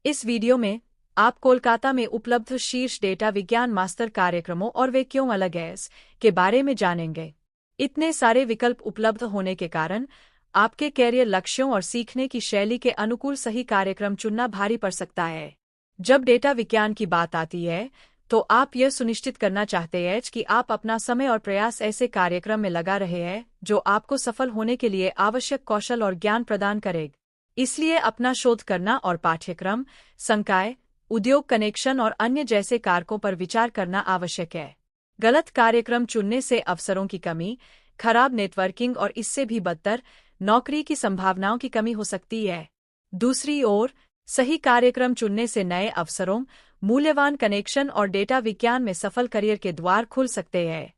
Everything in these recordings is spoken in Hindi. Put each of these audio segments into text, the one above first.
इस वीडियो में आप कोलकाता में उपलब्ध शीर्ष डेटा विज्ञान मास्टर कार्यक्रमों और वे क्यों अलग हैं के बारे में जानेंगे। इतने सारे विकल्प उपलब्ध होने के कारण आपके कैरियर लक्ष्यों और सीखने की शैली के अनुकूल सही कार्यक्रम चुनना भारी पड़ सकता है। जब डेटा विज्ञान की बात आती है तो आप यह सुनिश्चित करना चाहते हैं कि आप अपना समय और प्रयास ऐसे कार्यक्रम में लगा रहे हैं जो आपको सफल होने के लिए आवश्यक कौशल और ज्ञान प्रदान करेगा। इसलिए अपना शोध करना और पाठ्यक्रम, संकाय, उद्योग कनेक्शन और अन्य जैसे कारकों पर विचार करना आवश्यक है। गलत कार्यक्रम चुनने से अवसरों की कमी, खराब नेटवर्किंग और इससे भी बदतर नौकरी की संभावनाओं की कमी हो सकती है। दूसरी ओर, सही कार्यक्रम चुनने से नए अवसरों, मूल्यवान कनेक्शन और डेटा विज्ञान में सफल करियर के द्वार खुल सकते हैं।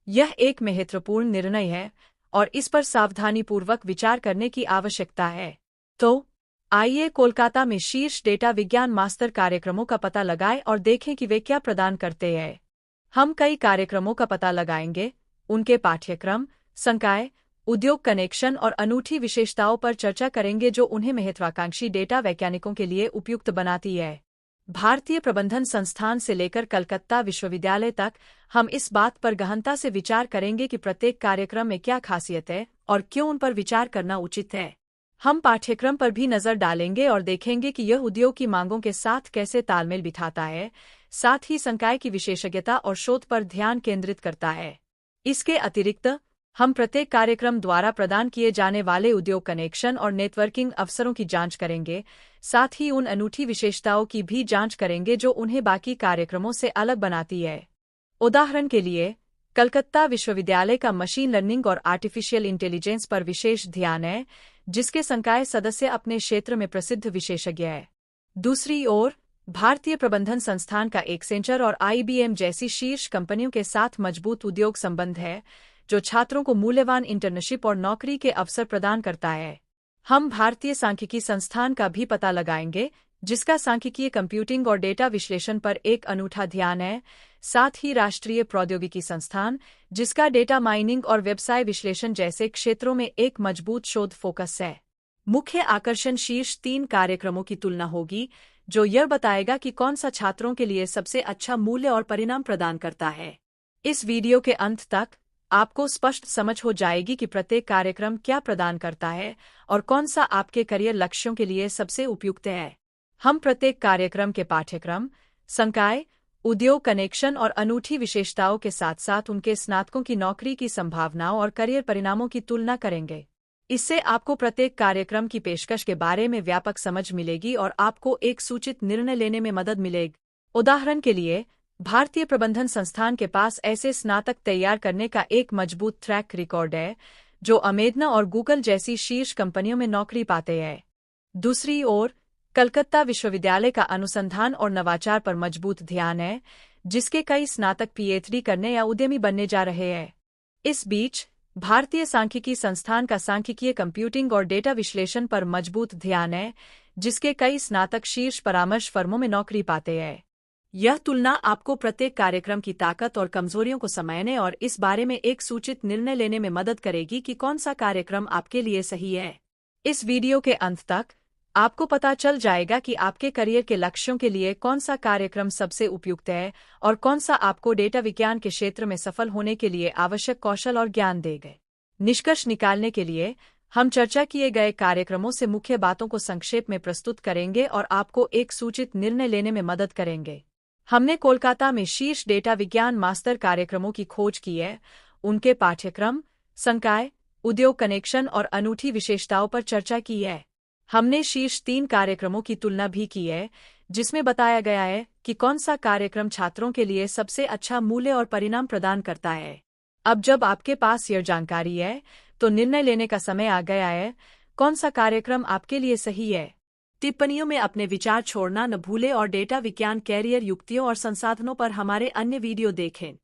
यह एक महत्वपूर्ण निर्णय है और इस पर सावधानीपूर्वक विचार करने की आवश्यकता है। तो आइए कोलकाता में शीर्ष डेटा विज्ञान मास्टर कार्यक्रमों का पता लगाएं और देखें कि वे क्या प्रदान करते हैं। हम कई कार्यक्रमों का पता लगाएंगे, उनके पाठ्यक्रम, संकाय, उद्योग कनेक्शन और अनूठी विशेषताओं पर चर्चा करेंगे जो उन्हें महत्वाकांक्षी डेटा वैज्ञानिकों के लिए उपयुक्त बनाती है। भारतीय प्रबंधन संस्थान से लेकर कलकत्ता विश्वविद्यालय तक हम इस बात पर गहनता से विचार करेंगे कि प्रत्येक कार्यक्रम में क्या खासियत है और क्यों उन पर विचार करना उचित है। हम पाठ्यक्रम पर भी नजर डालेंगे और देखेंगे कि यह उद्योग की मांगों के साथ कैसे तालमेल बिठाता है, साथ ही संकाय की विशेषज्ञता और शोध पर ध्यान केंद्रित करता है। इसके अतिरिक्त हम प्रत्येक कार्यक्रम द्वारा प्रदान किए जाने वाले उद्योग कनेक्शन और नेटवर्किंग अवसरों की जांच करेंगे, साथ ही उन अनूठी विशेषताओं की भी जांच करेंगे जो उन्हें बाकी कार्यक्रमों से अलग बनाती है। उदाहरण के लिए, कलकत्ता विश्वविद्यालय का मशीन लर्निंग और आर्टिफिशियल इंटेलिजेंस पर विशेष ध्यान है, जिसके संकाय सदस्य अपने क्षेत्र में प्रसिद्ध विशेषज्ञ हैं। दूसरी ओर, भारतीय प्रबंधन संस्थान का एक्सेंचर और IBM जैसी शीर्ष कंपनियों के साथ मजबूत उद्योग संबंध है, जो छात्रों को मूल्यवान इंटर्नशिप और नौकरी के अवसर प्रदान करता है। हम भारतीय सांख्यिकी संस्थान का भी पता लगाएंगे, जिसका सांख्यिकीय कंप्यूटिंग और डेटा विश्लेषण पर एक अनूठा ध्यान है, साथ ही राष्ट्रीय प्रौद्योगिकी संस्थान, जिसका डेटा माइनिंग और व्यवसाय विश्लेषण जैसे क्षेत्रों में एक मजबूत शोध फोकस है। मुख्य आकर्षण शीर्ष 3 कार्यक्रमों की तुलना होगी, जो यह बताएगा कि कौन सा छात्रों के लिए सबसे अच्छा मूल्य और परिणाम प्रदान करता है। इस वीडियो के अंत तक आपको स्पष्ट समझ हो जाएगी कि प्रत्येक कार्यक्रम क्या प्रदान करता है और कौन सा आपके करियर लक्ष्यों के लिए सबसे उपयुक्त है। हम प्रत्येक कार्यक्रम के पाठ्यक्रम, संकाय, उद्योग कनेक्शन और अनूठी विशेषताओं के साथ साथ उनके स्नातकों की नौकरी की संभावनाओं और करियर परिणामों की तुलना करेंगे। इससे आपको प्रत्येक कार्यक्रम की पेशकश के बारे में व्यापक समझ मिलेगी और आपको एक सूचित निर्णय लेने में मदद मिलेगी। उदाहरण के लिए, भारतीय प्रबंधन संस्थान के पास ऐसे स्नातक तैयार करने का एक मजबूत ट्रैक रिकॉर्ड है, जो अमेधना और गूगल जैसी शीर्ष कंपनियों में नौकरी पाते हैं। दूसरी ओर, कलकत्ता विश्वविद्यालय का अनुसंधान और नवाचार पर मजबूत ध्यान है, जिसके कई स्नातक PhD करने या उद्यमी बनने जा रहे हैं। इस बीच, भारतीय सांख्यिकी संस्थान का सांख्यिकीय कंप्यूटिंग और डेटा विश्लेषण पर मजबूत ध्यान है, जिसके कई स्नातक शीर्ष परामर्श फर्मों में नौकरी पाते हैं। यह तुलना आपको प्रत्येक कार्यक्रम की ताकत और कमजोरियों को समझने और इस बारे में एक सूचित निर्णय लेने में मदद करेगी कि कौन सा कार्यक्रम आपके लिए सही है। इस वीडियो के अंत तक आपको पता चल जाएगा कि आपके करियर के लक्ष्यों के लिए कौन सा कार्यक्रम सबसे उपयुक्त है और कौन सा आपको डेटा विज्ञान के क्षेत्र में सफल होने के लिए आवश्यक कौशल और ज्ञान देगा। निष्कर्ष निकालने के लिए हम चर्चा किए गए कार्यक्रमों से मुख्य बातों को संक्षेप में प्रस्तुत करेंगे और आपको एक सूचित निर्णय लेने में मदद करेंगे। हमने कोलकाता में शीर्ष डेटा विज्ञान मास्टर कार्यक्रमों की खोज की है, उनके पाठ्यक्रम, संकाय, उद्योग कनेक्शन और अनूठी विशेषताओं पर चर्चा की है। हमने शीर्ष 3 कार्यक्रमों की तुलना भी की है, जिसमें बताया गया है कि कौन सा कार्यक्रम छात्रों के लिए सबसे अच्छा मूल्य और परिणाम प्रदान करता है। अब जब आपके पास यह जानकारी है, तो निर्णय लेने का समय आ गया है, कौन सा कार्यक्रम आपके लिए सही है। टिप्पणियों में अपने विचार छोड़ना न भूलें और डेटा विज्ञान कैरियर युक्तियों और संसाधनों पर हमारे अन्य वीडियो देखें।